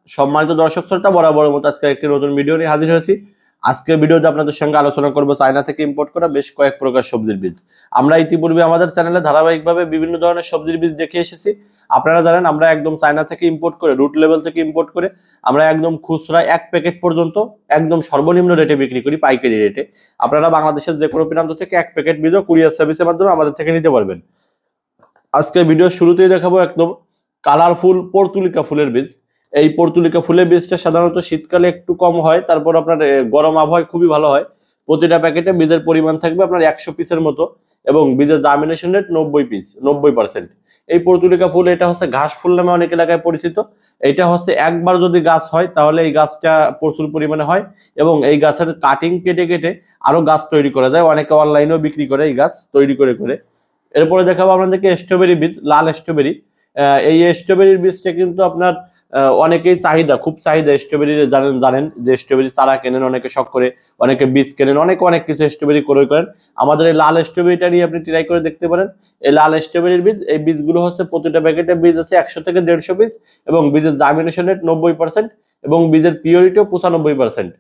সম্মানিত দর্শক শ্রোতা, বরাবর মতো আজকে একটি নতুন ভিডিও নিয়ে হাজির হয়েছি। আজকের ভিডিওতে আপনাদের সঙ্গে আলোচনা করব চায়না থেকে ইম্পোর্ট করা বেশ কয়েক প্রকার সবজির বীজ। আমরা ইতিপূর্বে আমাদের চ্যানেলে ধারাবাহিকভাবে বিভিন্ন ধরনের সবজির বীজ দেখিয়ে এসেছি। আপনারা জানেন আমরা একদম চায়না থেকে ইম্পোর্ট করে, রুট লেভেল থেকে ইম্পোর্ট করে আমরা একদম খুচরা 1 প্যাকেট পর্যন্ত একদম সর্বনিম্ন রেটে বিক্রি করি, পাইকারি রেটে। আপনারা বাংলাদেশের যে কোনো প্রান্ত থেকে 1 প্যাকেট বীজও কুরিয়ার সার্ভিসের মাধ্যমে আমাদের থেকে নিতে পারবেন। আজকে ভিডিওর শুরুতেই দেখাবো একদম কালারফুল পর্তুলিকা ফুলের বীজ। এই পর্তুলিকা ফুলের বীজটা সাধারণত শীতকালে একটু কম হয়, তারপর আপনার গরম আবহাওয়ায় খুবই ভালো হয়। প্রতিটা প্যাকেটে বীজের পরিমাণ থাকবে আপনার 100 পিসের মতো এবং বীজের জার্মিনেশন রেট 90%। এই পর্তুলিকা ফুল এটা হচ্ছে ঘাস ফুল নামে অনেক এলাকায় পরিচিত। এটা হচ্ছে একবার যদি গাছ হয় তাহলে এই গাছটা প্রচুর পরিমাণে হয় এবং এই গাছের কাটিং কেটে কেটে আরো গাছ তৈরি করা যায়। অনেকে অনলাইনেও বিক্রি করে এই গাছ তৈরি করে করে। এরপরে দেখাবো আপনাদেরকে স্ট্রবেরি বীজ, লাল স্ট্রবেরি। এই স্ট্রবেরির বীজটা কিন্তু আপনার অনেকেই খুব চাহিদা স্ট্রবেরির। জানেন যে স্ট্রবেরি চারা কেনেন, অনেকে শখ করে, অনেকে বীজ কেনেন, অনেক কিছু স্ট্রবেরি ক্রয় করেন। আমাদের এই লাল স্ট্রবেরিটা নিয়ে আপনি ট্রাই করে দেখতে পারেন। এই লাল স্ট্রবেরির বীজ, এই বীজগুলো হচ্ছে প্রতিটা প্যাকেটে বীজ আছে 100 থেকে 150 পিস এবং বীজের জার্মিনেশন রেট 90% এবং বীজের পিওরিটিও 95%।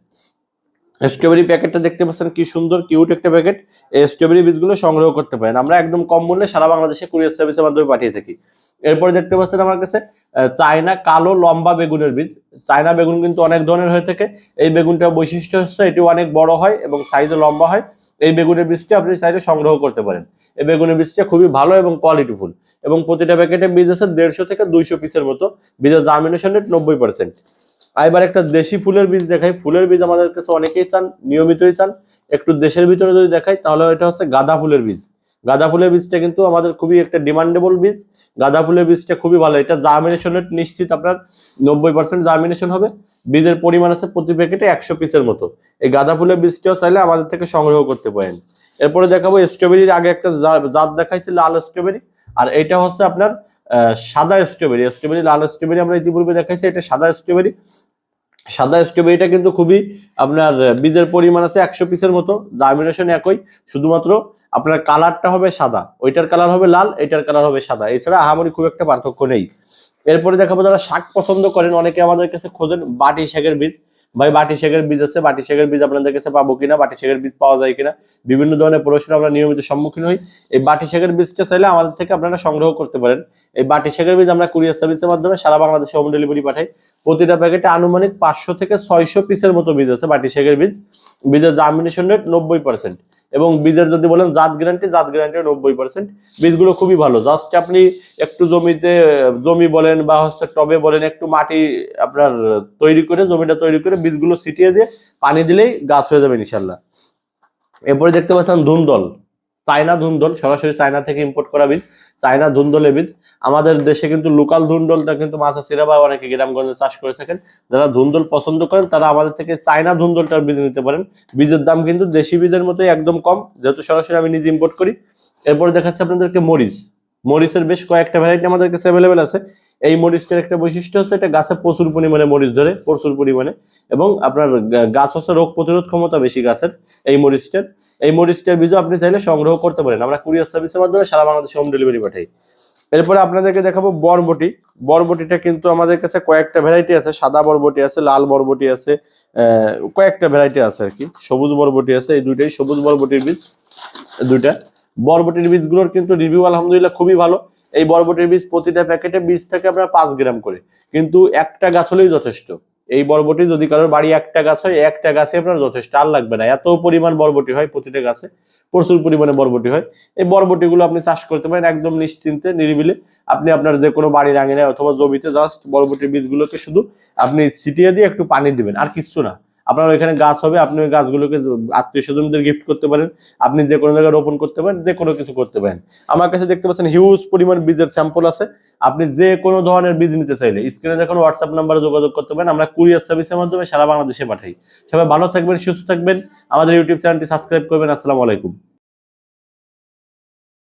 স্ট্রবেরি প্যাকেটটা দেখতে পাচ্ছেন কি সুন্দর কিউট একটা প্যাকেট। এই স্ট্রবেরি বীজগুলো সংগ্রহ করতে পারেন, আমরা একদম কম মূল্যে সারা বাংলাদেশে কুরিয়ার সার্ভিসের মাধ্যমে পাঠিয়ে থাকি। এরপরে দেখতে পাচ্ছেন আমার কাছে চায়না কালো লম্বা বেগুনের বীজ। চায়না বেগুন কিন্তু অনেক ধরনের হয়ে থাকে। এই বেগুনটার বৈশিষ্ট্য হচ্ছে এটি অনেক বড় হয় এবং সাইজে লম্বা হয়। এই বেগুনের বীজটা আপনি চাইলে সংগ্রহ করতে পারেন। এই বেগুনের বীজটা খুবই ভালো এবং কোয়ালিটিফুল এবং প্রতিটা প্যাকেটে বীজ আছে 150 থেকে 200 পিসের মতো। বীজের জার্মিনেশন রেট 90%। এবার একটা দেশি ফুলের বীজ দেখাই। ফুলের বীজ আমাদের কাছে অনেকেই চান, নিয়মিতই চান। একটু দেশের ভিতরে যদি দেখাই তাহলে এটা হচ্ছে গাঁদা ফুলের বীজ। গাঁদা ফুলের বীজটা কিন্তু আমাদের খুবই একটা ডিমান্ডেবল বীজ। গাঁদা ফুলের বীজটা খুবই ভালো। এটা জার্মিনেশন রেট নিশ্চিত আপনার 90% জার্মিনেশন হবে। বীজের পরিমাণ আছে প্রতি প্যাকেটে 100 পিসের মতো। এই গাঁদা ফুলের বীজটাও চাইলে আমাদের থেকে সংগ্রহ করতে পারেন। এরপরে দেখাবো স্ট্রবেরির আগে একটা জাত দেখাইছি, লাল স্ট্রবেরি। আর এটা হচ্ছে আপনার সাদা স্ট্রবেরি। লাল স্ট্রবেরি আমরা ইতিপূর্বে দেখাইছি, এটা সাদা স্ট্রবেরি। সাদা স্ট্রবেরিটা কিন্তু খুবই আপনার বীজের পরিমাণ আছে 100 পিসের মতো, জার্মিনেশন একই, শুধুমাত্র আপনার কালারটা হবে সাদা, ওইটার কালার হবে লাল, এটার কালার হবে সাদা, এছাড়া আহামরি খুব একটা পার্থক্য নেই। এরপরে দেখাবো যারা শাক পছন্দ করেন, অনেকে আমাদের কাছে খোঁজেন বাটি শাকের বীজ। ভাই বাটি শাকের বীজ আছে, বাটি শাকের বীজ আপনাদের কাছে পাবো কিনা, বাটি শাকের বীজ পাওয়া যায় কিনা, বিভিন্ন ধরনের প্রশ্ন আমরা নিয়মিত সম্মুখীন হই। এই বাটি শাকের বীজটা চাইলে আমাদের থেকে আপনারা সংগ্রহ করতে পারেন। এই বাটি শাকের বীজ আমরা কুরিয়ার সার্ভিসের মাধ্যমে সারা বাংলাদেশে হোম ডেলিভারি পাঠাই। প্রতিটা প্যাকেটে আনুমানিক 500 থেকে 600 পিসের মতো বীজ আছে বাটি শাকের বীজ। বীজের জার্মিনেশন রেট 90% এবং বীজের যদি বলেন জাত গ্যারান্টি 90%। বীজগুলো খুবই ভালো। জাস্ট আপনি একটু জমি বলেন বা হচ্ছে টবে বলেন, একটু মাটি আপনার জমিটা তৈরি করে বীজগুলো ছিটিয়ে দিয়ে পানি দিলেই গাছ হয়ে যাবে ইনশাল্লাহ। এরপরে দেখতে পাচ্ছেন ধুন্দল, চায়না ধুন্দল, সরাসরি চায়না থেকে ইম্পোর্ট করা বীজ। চায়না ধুন্দলের বীজ। আমাদের দেশে কিন্তু লোকাল ধুন্দলটা কিন্তু মাছাচিরা বা অনেকে গ্রামগঞ্জে চাষ করে থাকেন। যারা ধুন্দল পছন্দ করেন তারা আমাদের থেকে চায়না ধুন্দলটার বীজ নিতে পারেন। বীজের দাম কিন্তু দেশি বীজের মতোই একদম কম, যেহেতু সরাসরি আমি নিজে ইম্পোর্ট করি। এরপরে দেখাচ্ছি আপনাদেরকে মরিচের বেশ কয়েকটা ভ্যারাইটি আমাদের কাছে অ্যাভেলেবেল আছে। এই মরিচটার একটা বৈশিষ্ট্য হচ্ছে এটা গাছে প্রচুর পরিমাণে মরিচ ধরে, প্রচুর পরিমাণে, এবং আপনার গাছ হচ্ছে রোগ প্রতিরোধ ক্ষমতা বেশি গাছের। এই মরিচটার বীজও আপনি চাইলে সংগ্রহ করতে পারেন, আমরা কুরিয়ার সার্ভিসের মাধ্যমে সারা বাংলাদেশে হোম ডেলিভারি পাঠাই। এরপরে আপনাদেরকে দেখাবো বরবটি। বরবটিটা কিন্তু আমাদের কাছে কয়েকটা ভ্যারাইটি আছে, সাদা বরবটি আছে, লাল বরবটি আছে, কয়েকটা ভ্যারাইটি আছে আর কি। সবুজ বরবটি আছে, এই দুইটাই সবুজ বরবটির বীজ। দুইটা বরবটির বীজগুলোর কিন্তু রিভিউ আলহামদুলিল্লাহ খুবই ভালো। এই বরবটির বীজ প্রতিটা প্যাকেটে বীজ থাকে আপনার 5 গ্রাম করে, কিন্তু একটা গাছ হলেই যথেষ্ট। এই বরবটি যদি কারোর বাড়ি একটা গাছ হয়, একটা গাছে আপনার যথেষ্ট, আর লাগবে না। এত পরিমাণ বরবটি হয় প্রতিটা গাছে, প্রচুর পরিমাণে বরবটি হয়। এই বরবটিগুলো আপনি চাষ করতে পারেন একদম নিশ্চিন্তে, নিরিবিলি। আপনি আপনার যে কোনো বাড়ির আঙিনায় অথবা জমিতে জাস্ট বরবটির বীজগুলোকে শুধু আপনি ছিটিয়ে দিয়ে একটু পানি দিবেন, আর কিছু না। আপনার ওইখানে গাছ হবে, আপনি ওই গাছগুলোকে আত্মীয় স্বজনদের গিফট করতে পারেন, আপনি যে কোনো জায়গায় রোপণ করতে পারেন, যে কোনো কিছু করতে পারেন। আমার কাছে দেখতে পাচ্ছেন হিউজ পরিমাণ বীজের স্যাম্পল আছে। আপনি যে কোনো ধরনের বীজ নিতে চাইলে স্ক্রিনে দেখুন হোয়াটসঅ্যাপ নাম্বারে যোগাযোগ করতে পারেন, আমরা কুরিয়ার সার্ভিসের মাধ্যমে সারা বাংলাদেশে পাঠাই। সবাই ভালো থাকবেন, সুস্থ থাকবেন, আমাদের ইউটিউব চ্যানেলটি সাবস্ক্রাইব করবেন। আসসালামু আলাইকুম।